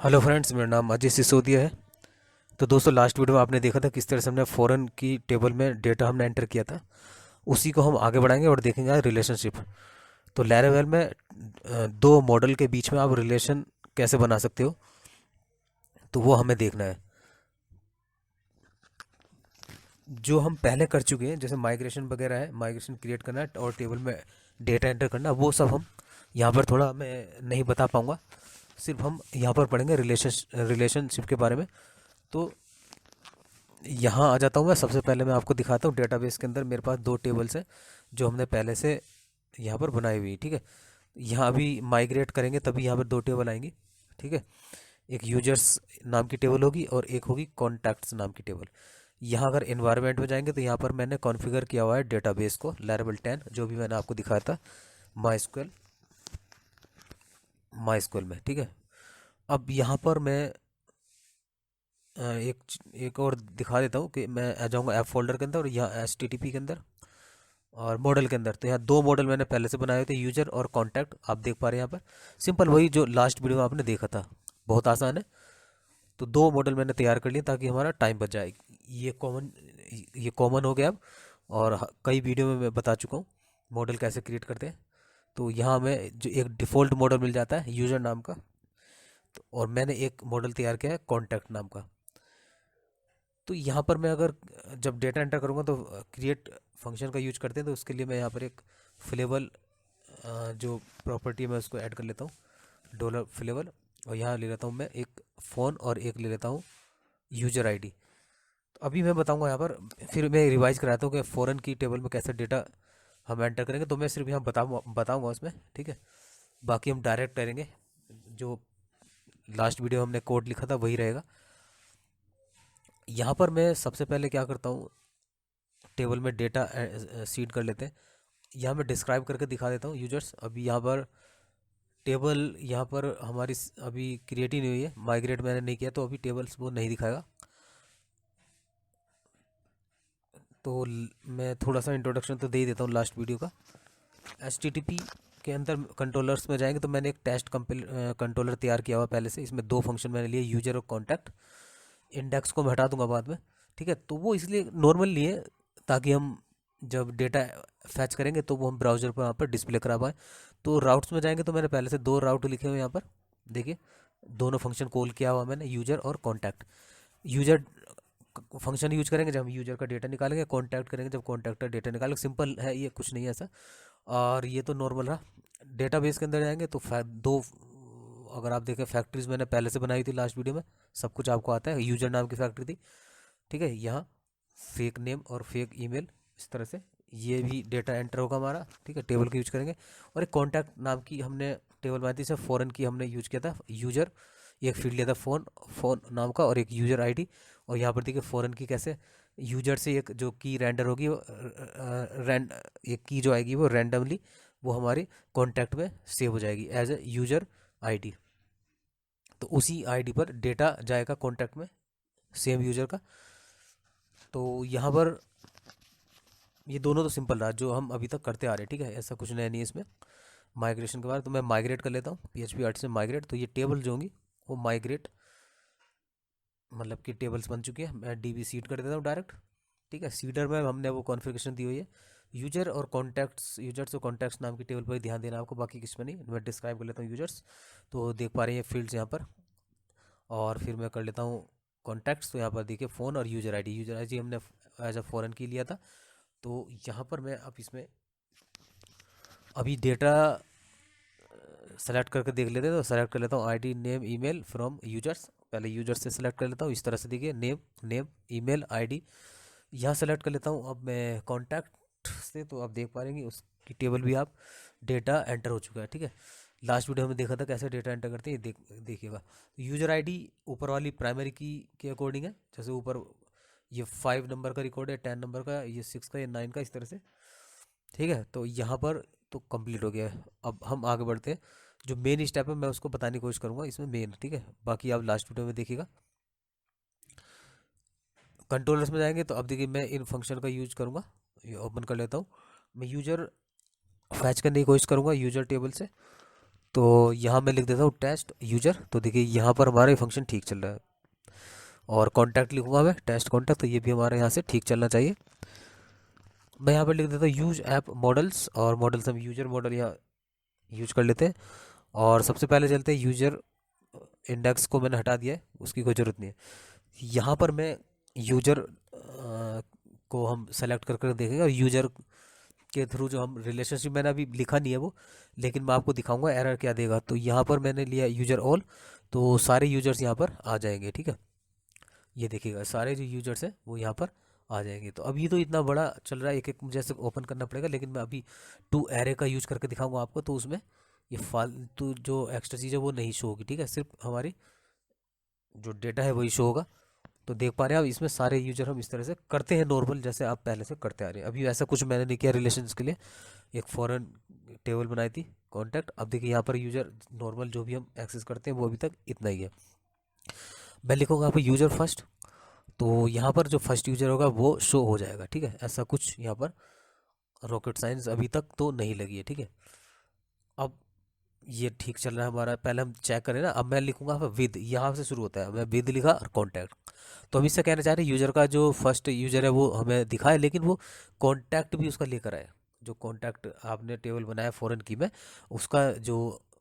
Hello friends, मेरा नाम अजय सिसोदिया है। तो दोस्तों, लास्ट वीडियो में आपने देखा था किस तरह से हमने फॉरेन की टेबल में डेटा हमने एंटर किया था। उसी को हम आगे बढ़ाएंगे और देखेंगे आज रिलेशनशिप। तो लैरावेल में दो मॉडल के बीच में आप रिलेशन कैसे बना सकते हो, तो वो हमें देखना है। जो हम पहले कर चुके हैं, जैसे माइग्रेशन वगैरह है, माइग्रेशन क्रिएट करना है और टेबल में डेटा एंटर करना, वो सब हम यहाँ पर थोड़ा मैं नहीं बता पाऊँगा। सिर्फ हम यहाँ पर पढ़ेंगे रिलेशनशिप के बारे में। तो यहाँ आ जाता हूँ मैं। सबसे पहले मैं आपको दिखाता हूँ डेटाबेस के अंदर मेरे पास दो टेबल्स हैं जो हमने पहले से यहाँ पर बनाई हुई, ठीक है। यहाँ अभी माइग्रेट करेंगे तभी यहाँ पर दो टेबल आएंगी, ठीक है। एक यूजर्स नाम की टेबल होगी और एक होगी कॉन्टैक्ट्स नाम की टेबल। यहाँ अगर इन्वायरमेंट में जाएंगे तो यहाँ पर मैंने कॉन्फ़िगर किया हुआ है डेटाबेस को, लैरावेल 10, जो भी मैंने आपको दिखाया था माई स्क्वेल में, ठीक है। अब यहाँ पर मैं एक और दिखा देता हूँ कि मैं आ जाऊँगा ऐप फोल्डर के अंदर और यहाँ HTTP के अंदर और मॉडल के अंदर। तो यहाँ दो मॉडल मैंने पहले से बनाए हुए थे, यूजर और कॉन्टैक्ट। आप देख पा रहे हैं यहाँ पर सिंपल वही जो लास्ट वीडियो में आपने देखा था, बहुत आसान है। तो दो मॉडल मैंने तैयार कर लिए ताकि हमारा टाइम बच जाए। ये कॉमन हो गया अब। और कई वीडियो में मैं बता चुका हूँ मॉडल कैसे क्रिएट करते हैं। तो यहाँ हमें जो एक डिफ़ॉल्ट मॉडल मिल जाता है यूजर नाम का, तो और मैंने एक मॉडल तैयार किया है कॉन्टैक्ट नाम का। तो यहाँ पर मैं अगर जब डेटा एंटर करूँगा तो क्रिएट फंक्शन का यूज करते हैं, तो उसके लिए मैं यहाँ पर एक फ्लेबल जो प्रॉपर्टी है मैं उसको ऐड कर लेता हूँ, डॉलर फ्लेबल। और यहाँ ले लेता हूँ मैं एक फ़ोन और एक ले लेता हूँ यूजर आईडी। तो अभी मैं बताऊँगा यहाँ पर, फिर मैं रिवाइज कराता हूँ कि फ़ॉरेन की टेबल में कैसे डेटा हम एंटर करेंगे। तो मैं सिर्फ यहाँ बताऊँगा उसमें, ठीक है। बाकी हम डायरेक्ट करेंगे, जो लास्ट वीडियो हमने कोड लिखा था वही रहेगा। यहाँ पर मैं सबसे पहले क्या करता हूँ, टेबल में डेटा सीड कर लेते हैं। यहाँ मैं डिस्क्राइब करके दिखा देता हूँ यूजर्स। अभी यहाँ पर टेबल यहाँ पर हमारी अभी क्रिएट ही नहीं हुई है, माइग्रेट मैंने नहीं किया, तो अभी टेबल्स वो नहीं दिखाएगा। तो मैं थोड़ा सा इंट्रोडक्शन तो दे ही देता हूँ लास्ट वीडियो का। HTTP के अंदर कंट्रोलर्स में जाएंगे तो मैंने एक टेस्ट कंट्रोलर तैयार किया हुआ पहले से। इसमें दो फंक्शन मैंने लिए, यूजर और कॉन्टैक्ट। इंडेक्स को मैं हटा दूंगा बाद में, ठीक है। तो वो इसलिए नॉर्मल लिए ताकि हम जब डेटा फैच करेंगे तो वो हम ब्राउज़र पर वहाँ पर डिस्प्ले करा पाएँ। तो राउट्स में जाएंगे तो मैंने पहले से दो राउट लिखे हुए हैं यहाँ पर, देखिए। दोनों फंक्शन कॉल किया हुआ मैंने, यूजर और कॉन्टैक्ट। यूजर फंक्शन यूज करेंगे जब हम यूजर का डेटा निकालेंगे, कॉन्टैक्ट करेंगे जब कॉन्टैक्ट का डेटा निकालेंगे। सिंपल है ये, कुछ नहीं है ऐसा। और ये तो नॉर्मल रहा। डेटाबेस के अंदर जाएंगे तो दो, अगर आप देखें, फैक्ट्रीज मैंने पहले से बनाई थी लास्ट वीडियो में, सब कुछ आपको आता है। यूजर नाम की फैक्ट्री थी, ठीक है। यहाँ फेक नेम और फेक ईमेल, इस तरह से ये भी डेटा एंटर होगा हमारा, ठीक है। टेबल का यूज करेंगे। और एक कॉन्टैक्ट नाम की हमने टेबल बनाई थी, सिर्फ फॉरेन की हमने यूज किया था। यूजर, एक फील्ड लिया था फ़ोन फ़ोन नाम का, और एक यूजर आईडी। और यहाँ पर देखिए फ़ॉरेन की कैसे, यूजर से एक जो की रेंडर होगी वो एक की जो आएगी वो रैंडमली वो हमारे कॉन्टैक्ट में सेव हो जाएगी एज ए यूजर आईडी। तो उसी आईडी पर डेटा जाएगा कॉन्टैक्ट में, सेम यूजर का। तो यहाँ पर ये दोनों तो सिंपल रहा जो हम अभी तक करते आ रहे हैं, ठीक है। ऐसा कुछ नया नहीं है इसमें। माइग्रेशन के बाद तो मैं माइग्रेट कर लेता हूँ, PHP 8 से माइग्रेट। तो ये टेबल जो होंगी वो माइग्रेट, मतलब कि टेबल्स बन चुकी है। मैं DB सीड कर देता हूँ डायरेक्ट, ठीक है। सीडर में हमने वो कॉन्फ़िगरेशन दी हुई है। यूजर्स और कॉन्टैक्ट्स नाम की टेबल पर ही ध्यान देना आपको, बाकी किस में नहीं। मैं डिस्क्राइब कर लेता हूँ यूजर्स। तो देख पा रहे हैं फील्ड्स यहाँ पर। और फिर मैं कर लेता हूँ कॉन्टैक्ट्स। तो यहाँ पर देखिए फ़ोन और यूजर आईडी हमने एज अ फॉरेन की लिया था। तो यहाँ पर मैं अब इसमें अभी डेटा सेलेक्ट करके देख लेते हैं। तो सेलेक्ट कर लेता हूँ ID name email from users. पहले यूजर्स से सेलेक्ट कर लेता हूँ, इस तरह से देखिए, नेम नेम ईमेल आईडी। यहाँ सेलेक्ट कर लेता हूँ अब मैं कॉन्टैक्ट से। तो आप देख पा रहे हैं उसकी टेबल भी आप डेटा एंटर हो चुका है, ठीक है। लास्ट वीडियो में देखा था कैसे डेटा एंटर करते हैं, देखिएगा। यूजर आईडी ऊपर वाली प्राइमरी की के अकॉर्डिंग है। जैसे ऊपर ये 5 नंबर का रिकॉर्ड है, 10 नंबर का, ये 6 का, ये 9 का, इस तरह से, ठीक है। तो यहाँ पर तो कंप्लीट हो गया है। अब हम आगे बढ़ते हैं। जो मेन स्टेप है मैं उसको बताने की कोशिश करूँगा इसमें मेन, ठीक है। बाकी आप लास्ट वीडियो में देखिएगा। कंट्रोलर्स में जाएंगे तो अब देखिए मैं इन फंक्शन का यूज करूँगा। ये ओपन कर लेता हूँ। मैं यूजर फैच करने की कोशिश करूँगा यूजर टेबल से। तो यहाँ मैं लिख देता हूँ टेस्ट यूजर। तो देखिए यहाँ पर हमारा ये फंक्शन ठीक चल रहा है। और कॉन्टैक्ट लिखूंगा मैं टेस्ट कॉन्टैक्ट, तो ये भी हमारे यहाँ से ठीक चलना चाहिए। मैं यहाँ पर लिख देता हूँ यूज ऐप मॉडल्स, और मॉडल्स हम यूजर मॉडल यहाँ यूज कर लेते हैं। और सबसे पहले चलते हैं यूजर इंडेक्स को मैंने हटा दिया है, उसकी कोई ज़रूरत नहीं है। यहाँ पर मैं यूजर को हम सेलेक्ट कर कर देखेंगे, और यूजर के थ्रू जो हम रिलेशनशिप, मैंने अभी लिखा नहीं है वो, लेकिन मैं आपको दिखाऊंगा एरर क्या देगा। तो यहाँ पर मैंने लिया यूजर ऑल, तो सारे यूजर्स यहाँ पर आ जाएंगे। ठीक है, ये देखिएगा सारे जो यूजर्स हैं वो यहाँ पर आ जाएंगे। तो अभी तो इतना बड़ा चल रहा है, एक एक मुझे ऐसे ओपन करना पड़ेगा, लेकिन मैं अभी टू एरे का यूज करके दिखाऊंगा आपको। तो उसमें ये फालतू जो एक्स्ट्रा चीज़ है वो नहीं शो होगी। ठीक है, सिर्फ हमारी जो डेटा है वही शो होगा। तो देख पा रहे हैं आप, इसमें सारे यूजर हम इस तरह से करते हैं नॉर्मल, जैसे आप पहले से करते आ रहे हैं। अभी ऐसा कुछ मैंने नहीं किया रिलेशंस के लिए। एक फॉरेन टेबल बनाई थी कॉन्टैक्ट। अब देखिए यहाँ पर यूजर नॉर्मल जो भी हम एक्सेस करते हैं वो अभी तक इतना ही है। मैं लिखूंगा यहाँ पर यूजर फर्स्ट, तो यहाँ पर जो फर्स्ट यूजर होगा वो शो हो जाएगा। ठीक है, ऐसा कुछ यहाँ पर रॉकेट साइंस अभी तक तो नहीं लगी है। ठीक है, अब ये ठीक चल रहा है हमारा। पहले हम चेक करें ना। अब मैं लिखूंगा विद, यहाँ से शुरू होता है। मैं विद लिखा और कॉन्टैक्ट। तो हम इससे कहना चाह रहे हैं यूजर का जो फर्स्ट यूजर है वो हमें दिखाए, लेकिन वो कॉन्टैक्ट भी उसका लेकर आए। जो कॉन्टैक्ट आपने टेबल बनाया फॉरेन की में, उसका जो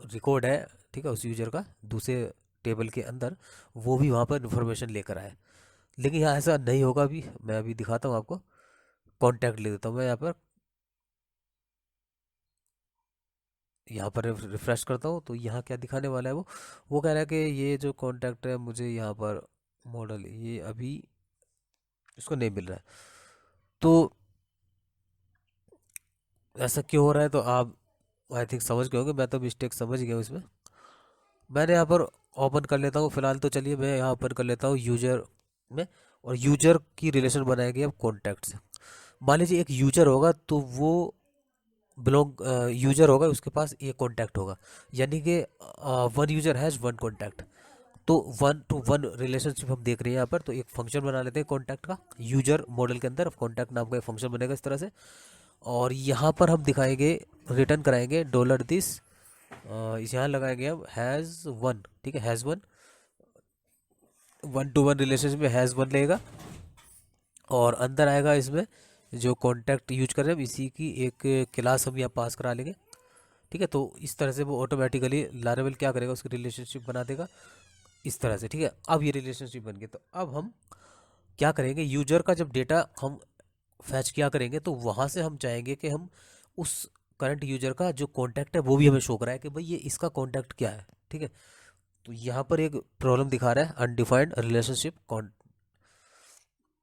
रिकॉर्ड है, ठीक है, उस यूजर का दूसरे टेबल के अंदर, वो भी वहाँ पर इन्फॉर्मेशन लेकर आए। लेकिन यहाँ ऐसा नहीं होगा। अभी मैं अभी दिखाता हूँ आपको। कॉन्टैक्ट ले देता हूँ मैं यहाँ पर रिफ्रेश करता हूँ। तो यहाँ क्या दिखाने वाला है वो कह रहा है कि ये जो कॉन्टैक्ट है मुझे यहाँ पर मॉडल ये अभी इसको नहीं मिल रहा है। तो ऐसा क्यों हो रहा है, तो आप आई थिंक समझ गए होंगे। मैं तो मिस्टेक समझ गया हूँ इसमें। मैंने यहाँ पर ओपन कर लेता हूँ फिलहाल। तो चलिए मैं यहाँ ओपन कर लेता हूँ यूजर में, और यूजर की रिलेशन बनाएगी अब कॉन्टैक्ट से। मान लीजिए एक यूजर होगा, तो वो बिलोंग यूजर होगा, उसके पास ये कॉन्टैक्ट होगा, यानी कि one user has one contact. तो वन टू वन रिलेशनशिप हम देख रहे हैं यहाँ पर। तो एक फंक्शन बना लेते हैं कॉन्टैक्ट का यूजर मॉडल के अंदर। कॉन्टैक्ट नाम का एक फंक्शन बनेगा इस तरह से, और यहाँ पर हम दिखाएंगे, रिटर्न कराएंगे डॉलर दिस। इस यहाँ लगाएंगे हम हैज़ वन। ठीक है, has one, one two one relationship में हैज़ वन लगेगा। और अंदर आएगा इसमें जो कॉन्टैक्ट यूज कर रहे हैं हम, इसी की एक क्लास हम यहाँ पास करा लेंगे। ठीक है, तो इस तरह से वो ऑटोमेटिकली लारेबल क्या करेगा, उसकी रिलेशनशिप बना देगा इस तरह से। ठीक है, अब ये रिलेशनशिप बन गई। तो अब हम क्या करेंगे, यूजर का जब डेटा हम फैच किया करेंगे, तो वहाँ से हम चाहेंगे कि हम उस करंट यूजर का जो कॉन्टैक्ट है वो भी हमें शो कराए कि भाई ये इसका कॉन्टैक्ट क्या है। ठीक है, तो यहाँ पर एक प्रॉब्लम दिखा रहा है अनडिफाइंड रिलेशनशिप कॉन।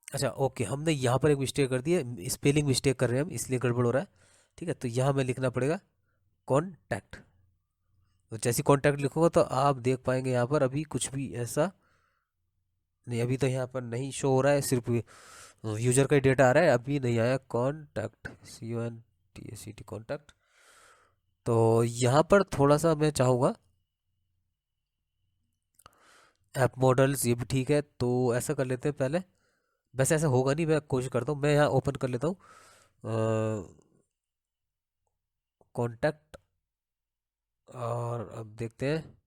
अच्छा ओके, हमने यहाँ पर एक मिस्टेक कर दी है, स्पेलिंग मिस्टेक कर रहे हैं हम, इसलिए गड़बड़ हो रहा है। ठीक है, तो यहाँ हमें लिखना पड़ेगा कॉन्टैक्ट। तो जैसे कॉन्टैक्ट लिखूंगा तो आप देख पाएंगे यहाँ पर अभी कुछ भी ऐसा नहीं। अभी तो यहाँ पर नहीं शो हो रहा है, सिर्फ यूजर का ही डेटा आ रहा है, अभी नहीं आया कॉन्टैक्ट, CONTACT कॉन्टैक्ट। तो यहाँ पर थोड़ा सा मैं चाहूँगा ऐप मॉडल्स, ये भी ठीक है। तो ऐसा कर लेते हैं पहले। वैसे ऐसा होगा नहीं, मैं कोशिश करता हूँ। मैं यहाँ ओपन कर लेता हूँ कॉन्टैक्ट, और अब देखते हैं।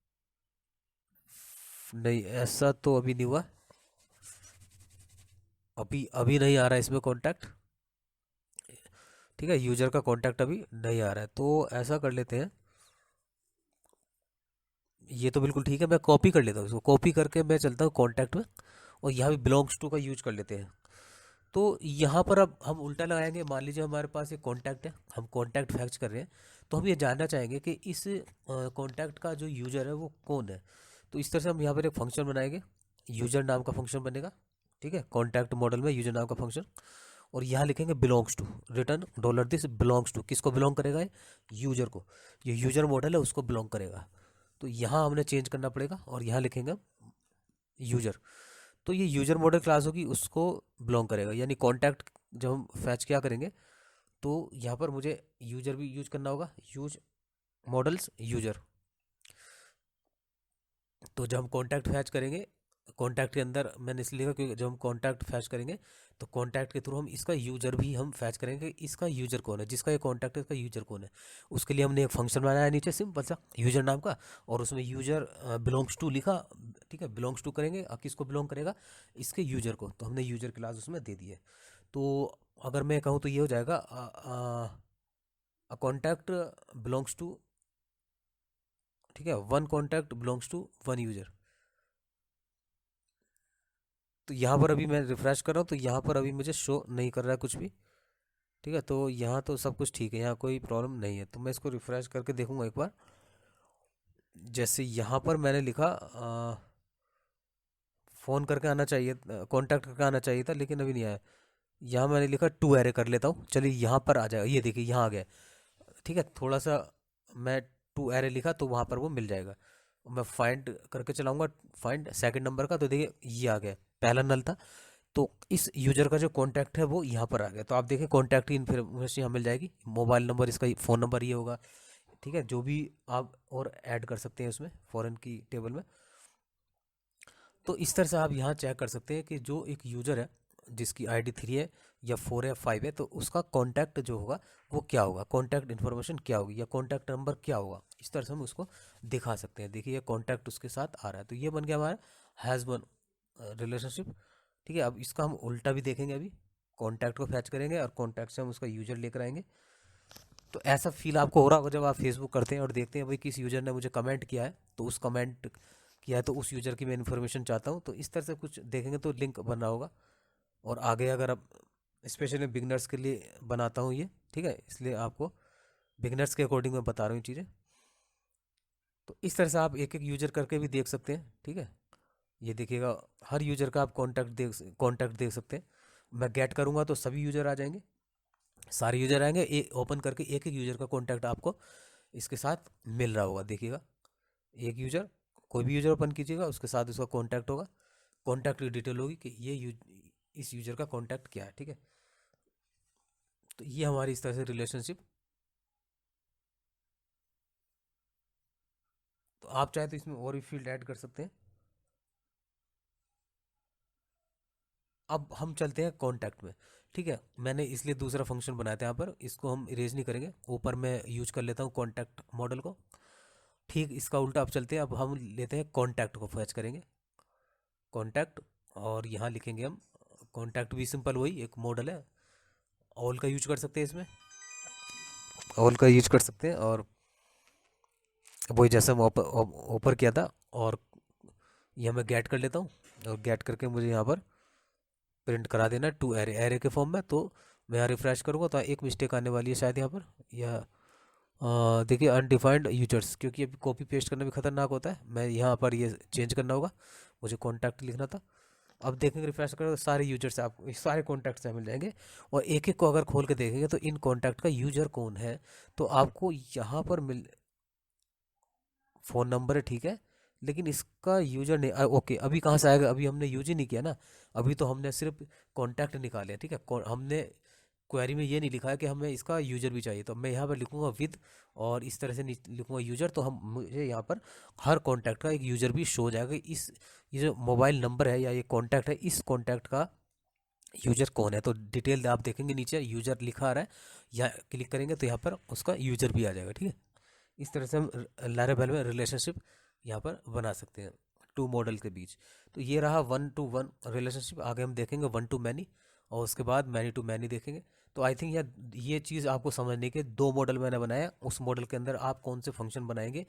नहीं, ऐसा तो अभी नहीं हुआ। अभी अभी नहीं आ रहा है इसमें कॉन्टैक्ट। ठीक है, यूजर का कॉन्टैक्ट अभी नहीं आ रहा है। तो ऐसा कर लेते हैं, ये तो बिल्कुल ठीक है। मैं कॉपी कर लेता हूँ इसको, कॉपी करके मैं चलता हूँ कॉन्टैक्ट में, और यहाँ भी बिलोंग्स टू का यूज कर लेते हैं। तो यहाँ पर अब हम उल्टा लगाएंगे। मान लीजिए हमारे पास एक कॉन्टैक्ट है, हम कॉन्टैक्ट फैक्च कर रहे हैं, तो हम ये जानना चाहेंगे कि इस कॉन्टैक्ट का जो यूजर है वो कौन है। तो इस तरह से हम यहाँ पर एक फंक्शन बनाएंगे, यूजर नाम का फंक्शन बनेगा। ठीक है, कॉन्टैक्ट मॉडल में यूजर नाम का फंक्शन, और यहाँ लिखेंगे belongs to, return dollar this belongs to. किसको बिलोंग करेगा ये, यूजर को। ये यूजर मॉडल है उसको बिलोंग करेगा। तो यहाँ हमने चेंज करना पड़ेगा, और यहाँ लिखेंगे यूजर। तो ये यूजर मॉडल क्लास होगी, उसको बिलोंग करेगा। यानी कॉन्टैक्ट जब हम फैच क्या करेंगे, तो यहाँ पर मुझे यूजर भी यूज करना होगा, यूज मॉडल्स यूजर। तो जब हम कॉन्टैक्ट फैच करेंगे कॉन्टैक्ट के अंदर मैंने इसलिए लिखा क्योंकि जब हम कॉन्टैक्ट फैच करेंगे तो कॉन्टैक्ट के थ्रू हम इसका यूजर भी हम फैच करेंगे, इसका यूजर कौन है, जिसका ये कॉन्टैक्ट है इसका यूजर कौन है। उसके लिए हमने एक फंक्शन बनाया नीचे सिंपल सा यूजर नाम का, और उसमें यूजर बिलोंग्स टू लिखा। ठीक है, बिलोंग्स टू करेंगे, किसको बिलोंग करेगा, इसके यूजर को, तो हमने यूजर क्लास उसमें दे दी है। तो अगर मैं कहूँ तो ये हो जाएगा कॉन्टैक्ट बिलोंग्स टू, ठीक है, one contact belongs to one user. तो यहाँ पर अभी मैं रिफ्रेश कर रहा हूँ तो यहाँ पर अभी मुझे शो नहीं कर रहा है कुछ भी। ठीक है, तो यहाँ तो सब कुछ ठीक है, यहाँ कोई प्रॉब्लम नहीं है। तो मैं इसको रिफ्रेश करके देखूंगा एक बार। जैसे यहाँ पर मैंने लिखा फ़ोन करके आना चाहिए, कांटेक्ट करके आना चाहिए था, लेकिन अभी नहीं आया। यहाँ मैंने लिखा टू एरे कर लेता हूँ, चलिए यहाँ पर आ जाएगा, ये देखिए यहाँ आ गया। ठीक है, थोड़ा सा मैं टू एरे लिखा तो वहाँ पर वो मिल जाएगा। मैं फाइंड करके चलाऊंगा, फाइंड सेकंड नंबर का, तो देखिए ये आ गया, पहला नल था। तो इस यूजर का जो कॉन्टैक्ट है वो यहाँ पर आ गया। तो आप देखें कॉन्टैक्ट की इन्फॉर्मेशन यहाँ मिल जाएगी, मोबाइल नंबर, इसका फ़ोन नंबर ये होगा। ठीक है, जो भी आप और ऐड कर सकते हैं उसमें फॉरेन की टेबल में। तो इस तरह से आप यहाँ चेक कर सकते हैं कि जो एक यूज़र है जिसकी आईडी 3 है या 4 है या 5 है, तो उसका कॉन्टैक्ट जो होगा वो क्या होगा, कॉन्टैक्ट इन्फॉर्मेशन क्या होगी या कॉन्टैक्ट नंबर क्या होगा। इस तरह से हम उसको दिखा सकते हैं। देखिए ये कॉन्टैक्ट उसके साथ आ रहा है, तो ये बन गया हमारा हैज़ वन रिलेशनशिप। ठीक है, अब इसका हम उल्टा भी देखेंगे। अभी कॉन्टैक्ट को फैच करेंगे और कॉन्टैक्ट से हम उसका यूजर लेकर आएंगे। तो ऐसा फील आपको हो रहा होगा जब आप फेसबुक करते हैं और देखते हैं भाई किस यूज़र ने मुझे कमेंट किया है, तो उस कमेंट किया है तो उस यूज़र की मैं इन्फॉर्मेशन चाहता हूँ। तो इस तरह से कुछ देखेंगे तो लिंक बन रहा होगा। और आगे अगर आप, स्पेशली बिगनर्स के लिए बनाता हूँ ये, ठीक है, इसलिए आपको बिगनर्स के अकॉर्डिंग मैं बता रहा हूँ ये चीज़ें। तो इस तरह से आप एक एक यूज़र करके भी देख सकते हैं। ठीक है, ये देखिएगा हर यूज़र का आप कॉन्टैक्ट देख सकते हैं। मैं गेट करूँगा तो सभी यूज़र आ जाएंगे, सारे यूज़र आएंगे, ओपन करके एक एक यूज़र का कॉन्टैक्ट आपको इसके साथ मिल रहा होगा। देखिएगा एक यूज़र, कोई भी यूज़र ओपन कीजिएगा उसके साथ उसका कॉन्टैक्ट होगा, कॉन्टैक्ट की डिटेल होगी कि इस यूज़र का कॉन्टैक्ट क्या है। ठीक है, तो ये हमारी इस तरह से रिलेशनशिप। तो आप चाहे तो इसमें और भी फील्ड ऐड कर सकते हैं। अब हम चलते हैं कॉन्टैक्ट में। ठीक है, मैंने इसलिए दूसरा फंक्शन बनाया था यहाँ पर, इसको हम इरेज नहीं करेंगे, ऊपर मैं यूज कर लेता हूँ कॉन्टैक्ट मॉडल को। ठीक इसका उल्टा अब चलते हैं, अब हम लेते हैं कॉन्टैक्ट को फैच करेंगे, कॉन्टैक्ट, और यहाँ लिखेंगे हम कॉन्टैक्ट भी सिंपल वही एक मॉडल है, ऑल का यूज कर सकते हैं, इसमें ऑल का यूज कर सकते हैं। और वही जैसे हम ऊपर किया था, और यह मैं गेट कर लेता हूँ, और गेट करके मुझे यहाँ पर प्रिंट करा देना टू एरे, एरे के फॉर्म में। तो मैं यहाँ रिफ्रेश करूँगा तो एक मिस्टेक आने वाली है शायद यहाँ पर, या देखिए अनडिफाइंड यूजर्स, क्योंकि अभी कॉपी पेस्ट करना भी खतरनाक होता है। मैं यहाँ पर ये चेंज करना होगा, मुझे कॉन्टैक्ट लिखना था। अब देखेंगे रिफ्रेश करें तो सारे यूजर्स आपको सारे कॉन्टैक्ट से मिल जाएंगे, और एक एक को अगर खोल के देखेंगे तो इन कॉन्टैक्ट का यूजर कौन है तो आपको यहाँ पर मिल, फ़ोन नंबर है ठीक है, लेकिन इसका यूजर नहीं ओके, अभी कहाँ से आएगा, अभी हमने यूज ही नहीं किया ना, अभी तो हमने सिर्फ कॉन्टैक्ट निकाले। ठीक है, हमने क्वेरी में ये नहीं लिखा है कि हमें इसका यूजर भी चाहिए। तो मैं यहाँ पर लिखूंगा विद, और इस तरह से लिखूंगा यूजर, तो हम मुझे यहाँ पर हर कॉन्टैक्ट का एक यूजर भी शो हो जाएगा। इस ये जो मोबाइल नंबर है या ये कॉन्टैक्ट है, इस कॉन्टैक्ट का यूजर कौन है, तो डिटेल आप देखेंगे नीचे यूजर लिखा आ रहा है, यहाँ क्लिक करेंगे तो यहाँ पर उसका यूजर भी आ जाएगा। ठीक है, इस तरह से हम लैरेबल में रिलेशनशिप यहाँ पर बना सकते हैं टू मॉडल के बीच। तो ये रहा वन टू वन रिलेशनशिप। आगे हम देखेंगे वन टू मैनी, और उसके बाद मैनी टू मैनी देखेंगे। तो आई थिंक ये चीज़ आपको समझने के दो मॉडल मैंने बनाया, उस मॉडल के अंदर आप कौन से फंक्शन बनाएंगे